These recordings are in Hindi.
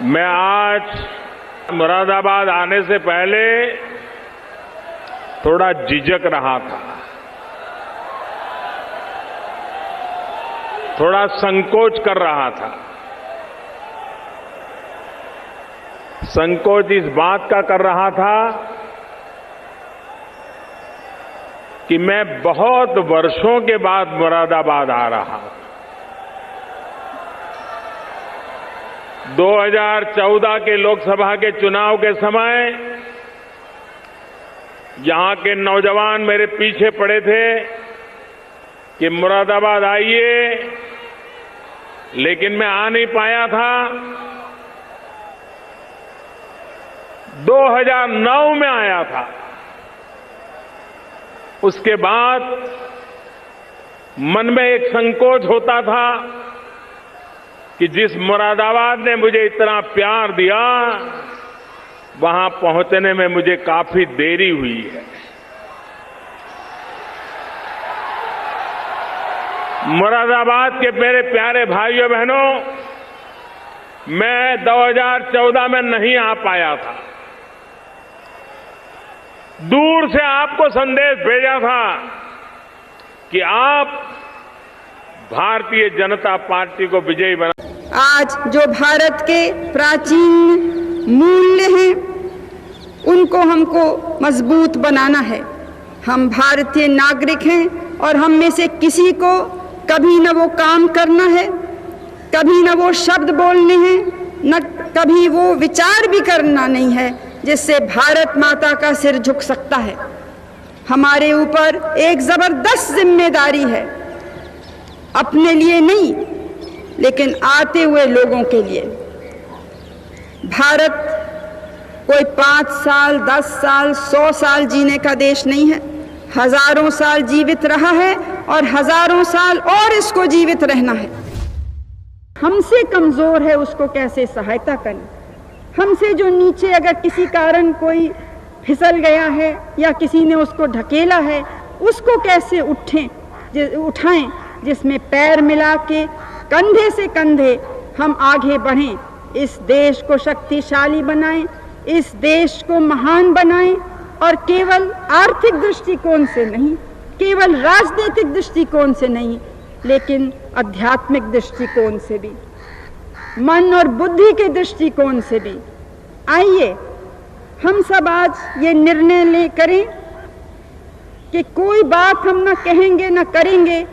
मैं आज मुरादाबाद आने से पहले थोड़ा झिझक रहा था, थोड़ा संकोच कर रहा था। संकोच इस बात का कर रहा था कि मैं बहुत वर्षों के बाद मुरादाबाद आ रहा हूं। 2014 के लोकसभा के चुनाव के समय यहां के नौजवान मेरे पीछे पड़े थे कि मुरादाबाद आइए, लेकिन मैं आ नहीं पाया था। 2009 में आया था। उसके बाद मन में एक संकोच होता था कि जिस मुरादाबाद ने मुझे इतना प्यार दिया, वहां पहुंचने में मुझे काफी देरी हुई है। मुरादाबाद के मेरे प्यारे भाइयों बहनों, मैं 2014 में नहीं आ पाया था। दूर से आपको संदेश भेजा था कि आप भारतीय जनता पार्टी को विजयी बना। आज जो भारत के प्राचीन मूल्य हैं, उनको हमको मजबूत बनाना है। हम भारतीय नागरिक हैं और हम में से किसी को कभी न वो काम करना है, कभी न वो शब्द बोलने हैं, न कभी वो विचार भी करना नहीं है जिससे भारत माता का सिर झुक सकता है। हमारे ऊपर एक जबरदस्त जिम्मेदारी है, अपने लिए नहीं लेकिन आते हुए लोगों के लिए। भारत कोई 5 साल, 10 साल, 100 साल जीने का देश नहीं है। हजारों साल जीवित रहा है और हजारों साल और इसको जीवित रहना है। हमसे कमजोर है उसको कैसे सहायता करें। हमसे जो नीचे अगर किसी कारण कोई फिसल गया है या किसी ने उसको ढकेला है, उसको कैसे उठाएं, जिसमें पैर मिला के कंधे से कंधे हम आगे बढ़ें, इस देश को शक्तिशाली बनाएं, इस देश को महान बनाएं और केवल आर्थिक दृष्टिकोण से नहीं, केवल राजनीतिक दृष्टिकोण से नहीं, लेकिन आध्यात्मिक दृष्टिकोण से भी, मन और बुद्धि के दृष्टिकोण से भी। आइए हम सब आज ये निर्णय करें कि कोई बात हम न कहेंगे न करेंगे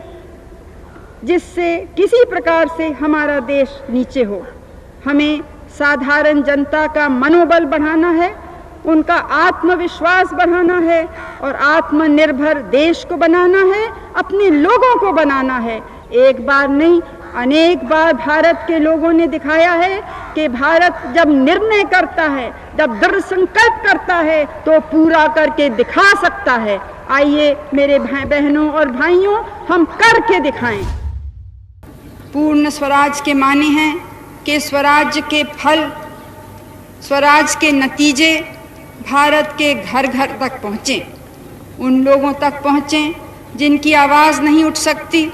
जिससे किसी प्रकार से हमारा देश नीचे हो। हमें साधारण जनता का मनोबल बढ़ाना है, उनका आत्मविश्वास बढ़ाना है और आत्मनिर्भर देश को बनाना है, अपने लोगों को बनाना है। एक बार नहीं, अनेक बार भारत के लोगों ने दिखाया है कि भारत जब निर्णय करता है, जब दृढ़ संकल्प करता है तो पूरा करके दिखा सकता है। आइए मेरे बहनों और भाइयों, हम करके दिखाएं। पूर्ण स्वराज के माने हैं कि स्वराज के फल, स्वराज के नतीजे भारत के घर घर तक पहुँचें, उन लोगों तक पहुँचें जिनकी आवाज़ नहीं उठ सकती,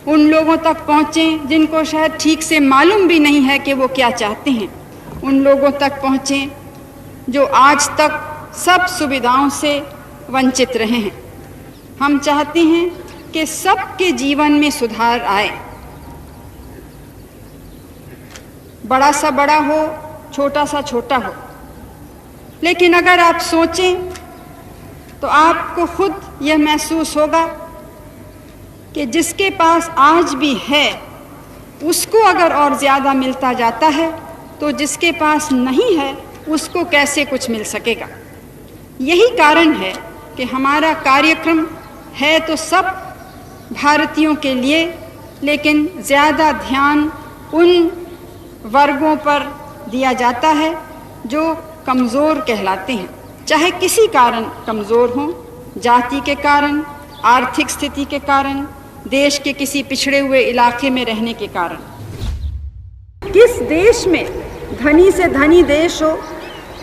उन लोगों तक पहुँचें जिनको शायद ठीक से मालूम भी नहीं है कि वो क्या चाहते हैं, उन लोगों तक पहुँचें जो आज तक सब सुविधाओं से वंचित रहे हैं। हम चाहते हैं कि सबके जीवन में सुधार आए, बड़ा सा बड़ा हो, छोटा सा छोटा हो। लेकिन अगर आप सोचें तो आपको खुद यह महसूस होगा कि जिसके पास आज भी है उसको अगर और ज़्यादा मिलता जाता है तो जिसके पास नहीं है उसको कैसे कुछ मिल सकेगा। यही कारण है कि हमारा कार्यक्रम है तो सब भारतीयों के लिए, लेकिन ज़्यादा ध्यान उन वर्गों पर दिया जाता है जो कमज़ोर कहलाते हैं, चाहे किसी कारण कमज़ोर हों, जाति के कारण, आर्थिक स्थिति के कारण, देश के किसी पिछड़े हुए इलाके में रहने के कारण। किस देश में धनी से धनी देश हो,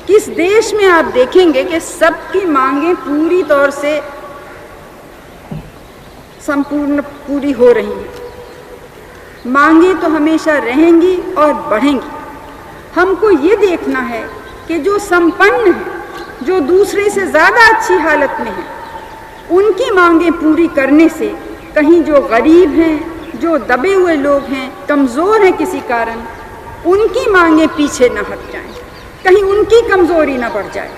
किस देश में आप देखेंगे कि सबकी मांगें पूरी तौर से संपूर्ण पूरी हो रही हैं। मांगें तो हमेशा रहेंगी और बढ़ेंगी। हमको ये देखना है कि जो संपन्न हैं, जो दूसरे से ज़्यादा अच्छी हालत में हैं, उनकी मांगें पूरी करने से कहीं जो गरीब हैं, जो दबे हुए लोग हैं, कमज़ोर हैं किसी कारण, उनकी मांगें पीछे न हट जाएं, कहीं उनकी कमज़ोरी न बढ़ जाए।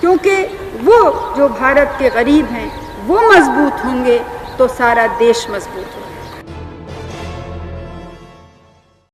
क्योंकि वो जो भारत के गरीब हैं वो मजबूत होंगे तो सारा देश मजबूत होगा।